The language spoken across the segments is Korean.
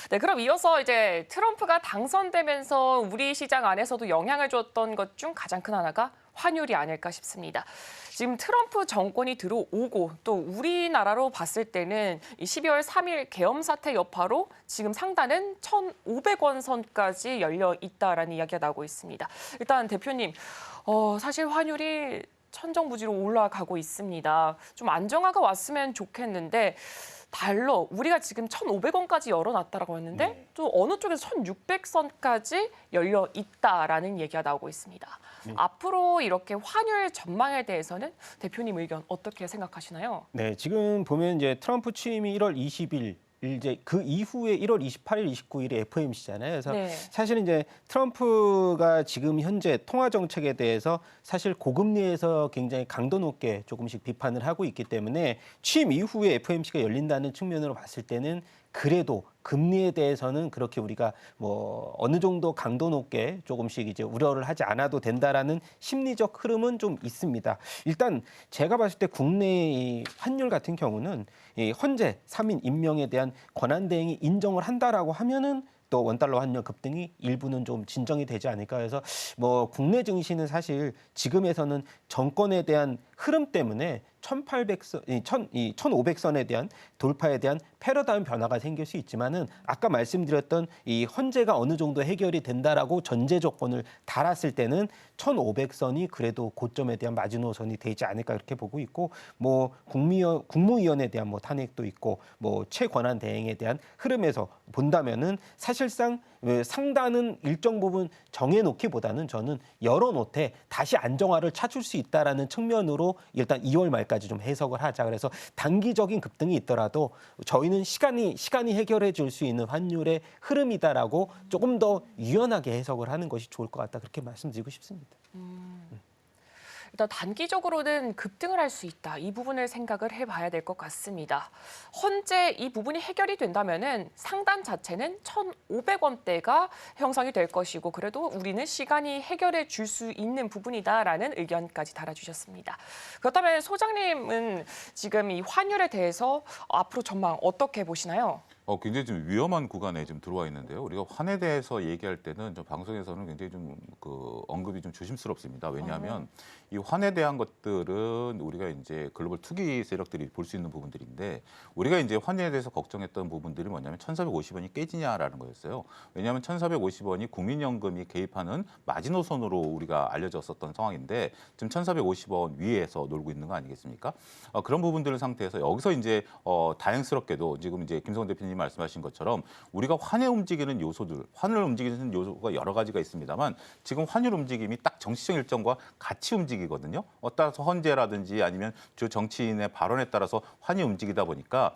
네, 그럼 이어서 이제 트럼프가 당선되면서 우리 시장 안에서도 영향을 줬던 것 중 가장 큰 하나가 환율이 아닐까 싶습니다. 지금 트럼프 정권이 들어오고 또 우리나라로 봤을 때는 이 12월 3일 계엄 사태 여파로 지금 상단은 1,500원 선까지 열려 있다라는 이야기가 나오고 있습니다. 일단 대표님, 사실 환율이 천정부지로 올라가고 있습니다. 좀 안정화가 왔으면 좋겠는데 달러, 우리가 지금 1,500원까지 열어놨다라고 했는데 네. 또 어느 쪽에서 1,600선까지 열려 있다라는 얘기가 나오고 있습니다. 앞으로 이렇게 환율 전망에 대해서는 대표님 의견 어떻게 생각하시나요? 네, 지금 보면 이제 트럼프 취임이 1월 20일 이제 그 이후에 1월 28일, 29일에 FOMC잖아요. 그래서 네. 사실 이제 트럼프가 지금 현재 통화 정책에 대해서 사실 고금리에서 굉장히 강도 높게 조금씩 비판을 하고 있기 때문에 취임 이후에 FOMC가 열린다는 측면으로 봤을 때는 그래도 금리에 대해서는 그렇게 우리가 뭐 어느 정도 강도 높게 조금씩 이제 우려를 하지 않아도 된다라는 심리적 흐름은 좀 있습니다. 일단 제가 봤을 때 국내 이 환율 같은 경우는 이 헌재 3인 임명에 대한 권한 대행이 인정을 한다라고 하면은 또 원달러 환율 급등이 일부는 좀 진정이 되지 않을까 해서 뭐 국내 증시는 사실 지금에서는 정권에 대한 흐름 때문에 1,800선, 1,500선에 대한 돌파에 대한 패러다임 변화가 생길 수 있지만은 아까 말씀드렸던 이 헌재가 어느 정도 해결이 된다라고 전제 조건을 달았을 때는 1,500선이 그래도 고점에 대한 마지노선이 되지 않을까 이렇게 보고 있고 뭐 국무위원에 대한 뭐 탄핵도 있고 뭐 최권한 대행에 대한 흐름에서 본다면은 사실상 상단은 일정 부분 정해놓기보다는 저는 열어놓되 다시 안정화를 찾을 수 있다라는 측면으로 일단 2월 말까지 좀 해석을 하자. 그래서 단기적인 급등이 있더라도 저희는 시간이 해결해 줄 수 있는 환율의 흐름이다라고 조금 더 유연하게 해석을 하는 것이 좋을 것 같다. 그렇게 말씀드리고 싶습니다. 일단 단기적으로는 급등을 할 수 있다. 이 부분을 생각을 해봐야 될 것 같습니다. 현재 이 부분이 해결이 된다면은 상단 자체는 1,500원대가 형성이 될 것이고 그래도 우리는 시간이 해결해 줄 수 있는 부분이다라는 의견까지 달아주셨습니다. 그렇다면 소장님은 지금 이 환율에 대해서 앞으로 전망 어떻게 보시나요? 굉장히 좀 위험한 구간에 지금 들어와 있는데요. 우리가 환에 대해서 얘기할 때는 좀 방송에서는 굉장히 좀 언급이 좀 조심스럽습니다. 왜냐하면 이 환에 대한 것들은 우리가 이제 글로벌 투기 세력들이 볼 수 있는 부분들인데 우리가 이제 환에 대해서 걱정했던 부분들이 뭐냐면 1,450원이 깨지냐라는 거였어요. 왜냐하면 1,450원이 국민연금이 개입하는 마지노선으로 우리가 알려졌었던 상황인데 지금 1,450원 위에서 놀고 있는 거 아니겠습니까? 그런 부분들 상태에서 여기서 이제 다행스럽게도 지금 이제 김성원 대표님 말씀하신 것처럼 우리가 환에 움직이는 요소들, 환을 움직이는 요소가 여러 가지가 있습니다만 지금 환율 움직임이 딱 정치적 일정과 같이 움직이거든요. 따라서 헌재라든지 아니면 주 정치인의 발언에 따라서 환이 움직이다 보니까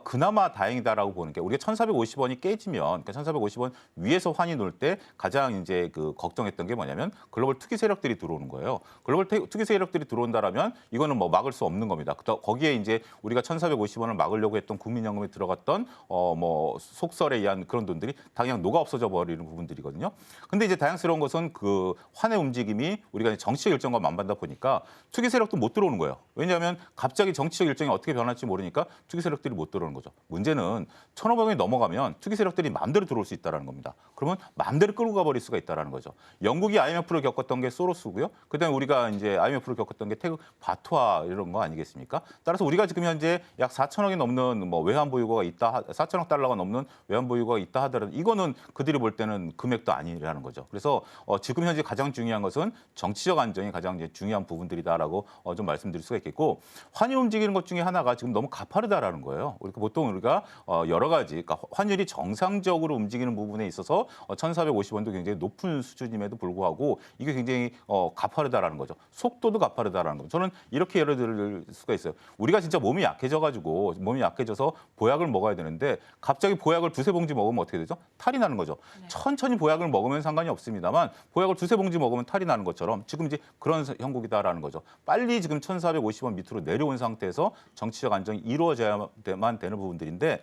그나마 다행이다라고 보는 게 우리가 1,450원이 깨지면 그러니까 1,450원 위에서 환이 놀 때 가장 이제 걱정했던 게 뭐냐면 글로벌 투기 세력들이 들어오는 거예요. 글로벌 투기 세력들이 들어온다라면 이거는 뭐 막을 수 없는 겁니다. 거기에 이제 우리가 1,450원을 막으려고 했던 국민연금에 들어갔던 뭐 속설에 의한 그런 돈들이 당장 녹아 없어져 버리는 부분들이거든요. 근데 이제 다양스러운 것은 그 환의 움직임이 우리가 정치적 일정과 맞받다 보니까 투기 세력도 못 들어오는 거예요. 왜냐하면 갑자기 정치적 일정이 어떻게 변할지 모르니까 투기 세력들이 못 들어오는 거죠. 문제는 1,500원이 넘어가면 투기 세력들이 마음대로 들어올 수 있다는 겁니다. 그러면 마음대로 끌고 가버릴 수가 있다는 거죠. 영국이 IMF를 겪었던 게 소로스고요. 그다음에 우리가 이제 IMF를 겪었던 게 태국 바투아 이런 거 아니겠습니까? 따라서 우리가 지금 현재 약 4천억이 넘는 뭐 외환 보유고가 있다, 4천억 달러가 넘는 외환 보유고가 있다 하더라도 이거는 그들이 볼 때는 금액도 아니라는 거죠. 그래서 지금 현재 가장 중요한 것은 정치적 안정이 가장 이제 중요한 부분들이다라고 좀 말씀드릴 수가 있겠고 환율 움직이는 것 중에 하나가 지금 너무 가파르다라는 거예요. 보통 우리가 여러 가지 그러니까 환율이 정상적으로 움직이는 부분에 있어서 1,450원도 굉장히 높은 수준임에도 불구하고 이게 굉장히 가파르다라는 거죠. 속도도 가파르다라는 거죠. 저는 이렇게 예를 들 수가 있어요. 우리가 진짜 몸이 약해져서 보약을 먹어야 되는데 갑자기 보약을 두세 봉지 먹으면 어떻게 되죠? 탈이 나는 거죠. 네. 천천히 보약을 먹으면 상관이 없습니다만 보약을 두세 봉지 먹으면 탈이 나는 것처럼 지금 이제 그런 형국이다라는 거죠. 빨리 지금 1,450원 밑으로 내려온 상태에서 정치적 안정이 이루어져야만 되는 부분들인데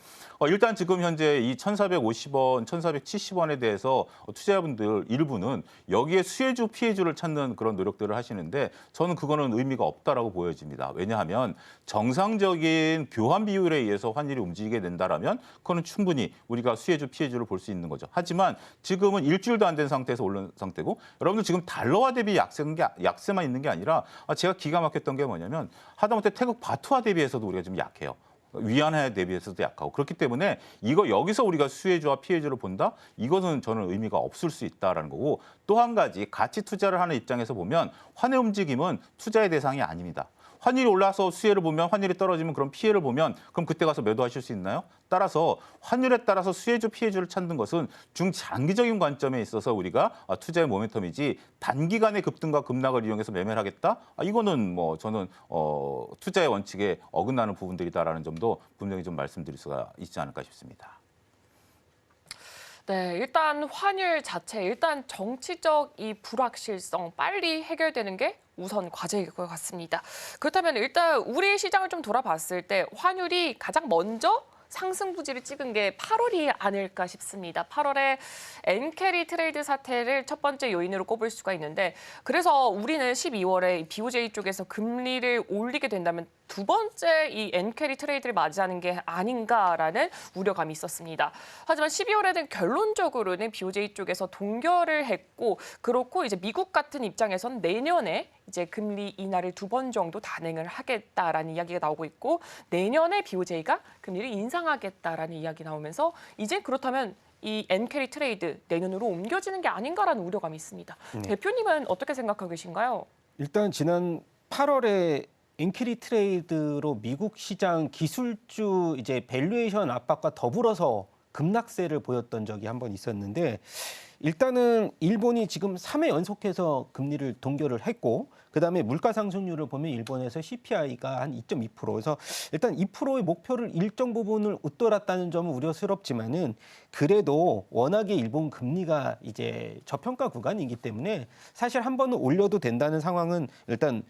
일단 지금 현재 이 1,450원, 1,470원에 대해서 투자자분들 일부는 여기에 수혜주, 피해주를 찾는 그런 노력들을 하시는데 저는 그거는 의미가 없다라고 보여집니다. 왜냐하면 정상적인 교환 비율에 의해서 환율이 움직이게 된다라면 올린다라면 그거는 충분히 우리가 수혜주 피해주를 볼 수 있는 거죠. 하지만 지금은 일주일도 안 된 상태에서 오른 상태고 여러분들 지금 달러화 대비 약세만 있는 게 아니라 제가 기가 막혔던 게 뭐냐면 하다못해 태국 바트화 대비해서도 우리가 좀 약해요. 위안화에 대비해서도 약하고 그렇기 때문에 이거 여기서 우리가 수혜주와 피해주를 본다? 이것은 저는 의미가 없을 수 있다라는 거고 또 한 가지 가치 투자를 하는 입장에서 보면 환의 움직임은 투자의 대상이 아닙니다. 환율이 올라서 수혜를 보면 환율이 떨어지면 그럼 피해를 보면 그럼 그때 가서 매도하실 수 있나요? 따라서 환율에 따라서 수혜주 피해주를 찾는 것은 중장기적인 관점에 있어서 우리가 투자의 모멘텀이지 단기간의 급등과 급락을 이용해서 매매를 하겠다? 이거는 뭐 저는 투자의 원칙에 어긋나는 부분들이다라는 점도 분명히 좀 말씀드릴 수가 있지 않을까 싶습니다. 네, 일단 환율 자체, 일단 정치적 이 불확실성 빨리 해결되는 게 우선 과제일 것 같습니다. 그렇다면 일단 우리 시장을 좀 돌아봤을 때 환율이 가장 먼저 상승부지를 찍은 게 8월이 아닐까 싶습니다. 8월에 엔캐리 트레이드 사태를 첫 번째 요인으로 꼽을 수가 있는데 그래서 우리는 12월에 BOJ 쪽에서 금리를 올리게 된다면 두 번째 이 엔캐리 트레이드를 맞이하는 게 아닌가라는 우려감이 있었습니다. 하지만 12월에는 결론적으로는 BOJ 쪽에서 동결을 했고 그렇고 이제 미국 같은 입장에선 내년에 이제 금리 인하를 2번 정도 단행을 하겠다라는 이야기가 나오고 있고 내년에 BOJ가 금리를 인상하겠다라는 이야기 나오면서 이제 그렇다면 이 엔캐리 트레이드 내년으로 옮겨지는 게 아닌가라는 우려감이 있습니다. 대표님은 어떻게 생각하고 계신가요? 일단 지난 8월에 엔캐리 트레이드로 미국 시장 기술주 이제 밸류에이션 압박과 더불어서 급락세를 보였던 적이 한 번 있었는데 일단은 일본이 지금 3회 연속해서 금리를 동결을 했고 그다음에 물가 상승률을 보면 일본에서 CPI가 한 2.2%. 그래서 일단 2%의 목표를 일정 부분을 웃돌았다는 점은 우려스럽지만은 그래도 워낙에 일본 금리가 이제 저평가 구간이기 때문에 사실 한 번은 올려도 된다는 상황은 일단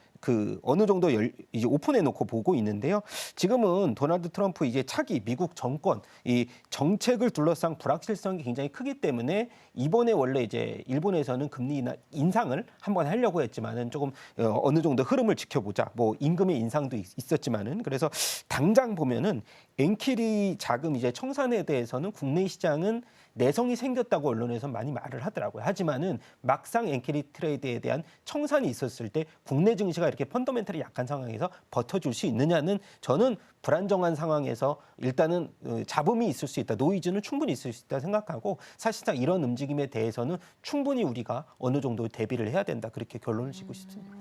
어느 정도 이제 오픈해 놓고 보고 있는데요. 지금은 도널드 트럼프 이제 차기 미국 정권 이 정책을 둘러싼 불확실성이 굉장히 크기 때문에 이번에 원래 이제 일본에서는 금리 인상을 한번 하려고 했지만은 조금 어느 정도 흐름을 지켜보자. 뭐 임금의 인상도 있었지만은 그래서 당장 보면은 엔캐리 자금 이제 청산에 대해서는 국내 시장은 내성이 생겼다고 언론에서 많이 말을 하더라고요. 하지만은 막상 엔캐리 트레이드에 대한 청산이 있었을 때 국내 증시가 이렇게 펀더멘털이 약한 상황에서 버텨줄 수 있느냐는 저는 불안정한 상황에서 일단은 잡음이 있을 수 있다. 노이즈는 충분히 있을 수 있다 생각하고 사실상 이런 움직임에 대해서는 충분히 우리가 어느 정도 대비를 해야 된다. 그렇게 결론을 짓고 싶습니다.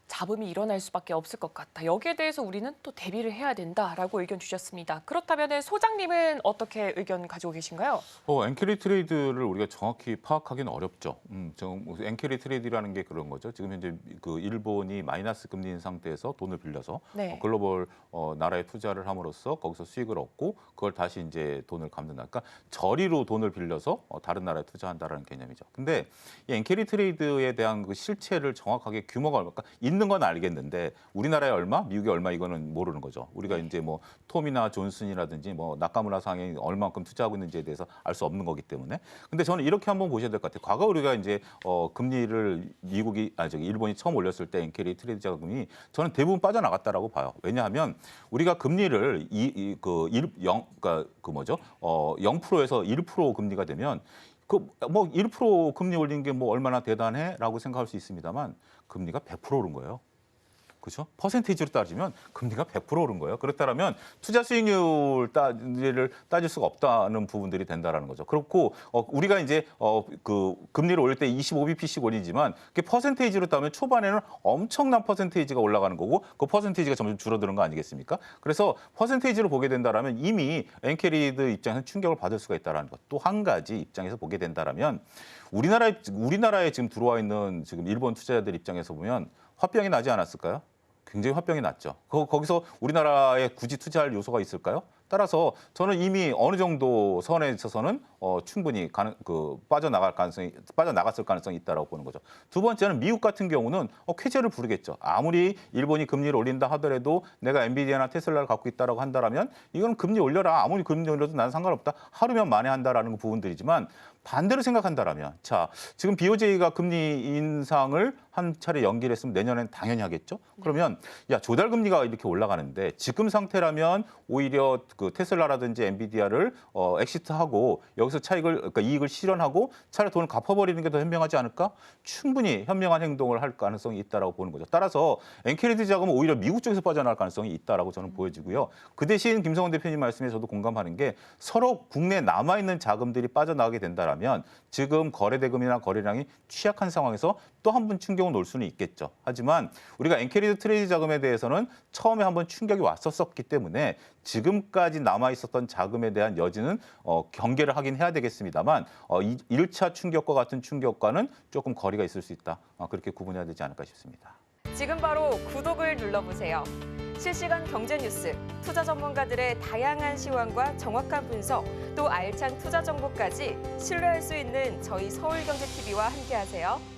잡음이 일어날 수밖에 없을 것 같다. 여기에 대해서 우리는 또 대비를 해야 된다라고 의견 주셨습니다. 그렇다면 소장님은 어떻게 의견 가지고 계신가요? 엔캐리 트레이드를 우리가 정확히 파악하기는 어렵죠. 엔캐리 트레이드라는 게 그런 거죠. 지금 현재 그 일본이 마이너스 금리인 상태에서 돈을 빌려서 네. 글로벌 나라에 투자를 함으로써 거기서 수익을 얻고 그걸 다시 이제 돈을 갚는다. 그러니까 저리로 돈을 빌려서 다른 나라에 투자한다라는 개념이죠. 근데 이 엔캐리 트레이드에 대한 그 실체를 정확하게 규모가 얼마까 있는 건 알겠는데 우리나라에 얼마, 미국에 얼마 이거는 모르는 거죠. 우리가 이제 뭐 톰이나 존슨이라든지 뭐 나카무라 상이 얼마만큼 투자하고 있는지에 대해서 알 수 없는 거기 때문에. 근데 저는 이렇게 한번 보셔야 될 것 같아요. 과거 우리가 이제 금리를 일본이 처음 올렸을 때 엔캐리 트레이드 자금이 저는 대부분 빠져나갔다라고 봐요. 왜냐하면 우리가 금리를 0%에서 1% 금리가 되면 뭐 1% 금리 올린 게 뭐 얼마나 대단해라고 생각할 수 있습니다만 금리가 100% 오른 거예요. 그렇죠? 퍼센테이지로 따지면 금리가 100% 오른 거예요. 그렇다면 투자 수익률을 따질 수가 없다는 부분들이 된다라는 거죠. 그렇고 우리가 이제 그 금리를 올릴 때 25bp씩 올리지만 그게 퍼센테이지로 따면 초반에는 엄청난 퍼센테이지가 올라가는 거고 그 퍼센테이지가 점점 줄어드는 거 아니겠습니까? 그래서 퍼센테이지로 보게 된다라면 이미 엔캐리드 입장에서 충격을 받을 수가 있다라는 것. 또 한 가지 입장에서 보게 된다라면 우리나라에 지금 들어와 있는 지금 일본 투자자들 입장에서 보면 화병이 나지 않았을까요? 굉장히 화병이 났죠. 거기서 우리나라에 굳이 투자할 요소가 있을까요? 따라서 저는 이미 어느 정도 선에 있어서는 충분히 빠져나갔을 가능성이 있다라고 보는 거죠. 두 번째는 미국 같은 경우는 쾌재를 부르겠죠. 아무리 일본이 금리를 올린다 하더라도 내가 엔비디아나 테슬라를 갖고 있다라고 한다라면 이건 금리 올려라. 아무리 금리 올려도 나는 상관없다. 하루면 만회한다라는 부분들이지만 반대로 생각한다라면 자 지금 BOJ가 금리 인상을 한 차례 연기를 했으면 내년엔 당연히 하겠죠. 그러면 조달 금리가 이렇게 올라가는데 지금 상태라면 오히려 그 테슬라라든지 엔비디아를 엑시트하고 여기서 그러니까 이익을 실현하고 차라리 돈을 갚아버리는 게 더 현명하지 않을까? 충분히 현명한 행동을 할 가능성이 있다라고 보는 거죠. 따라서 엔캐리드 자금은 오히려 미국 쪽에서 빠져나갈 가능성이 있다라고 저는 보여지고요. 그 대신 김성원 대표님 말씀에 저도 공감하는 게 서로 국내에 남아있는 자금들이 빠져나가게 된다라면 지금 거래대금이나 거래량이 취약한 상황에서 또 한 번 충격을 놓을 수는 있겠죠. 하지만 우리가 엔캐리드 트레이드 자금에 대해서는 처음에 한번 충격이 왔었기 때문에 지금까지 남아있었던 자금에 대한 여지는 경계를 하긴 해야 되겠습니다만 1차 충격과 같은 충격과는 조금 거리가 있을 수 있다. 그렇게 구분해야 되지 않을까 싶습니다. 지금 바로 구독을 눌러보세요. 실시간 경제 뉴스, 투자 전문가들의 다양한 시황과 정확한 분석, 또 알찬 투자 정보까지 신뢰할 수 있는 저희 서울경제TV와 함께하세요.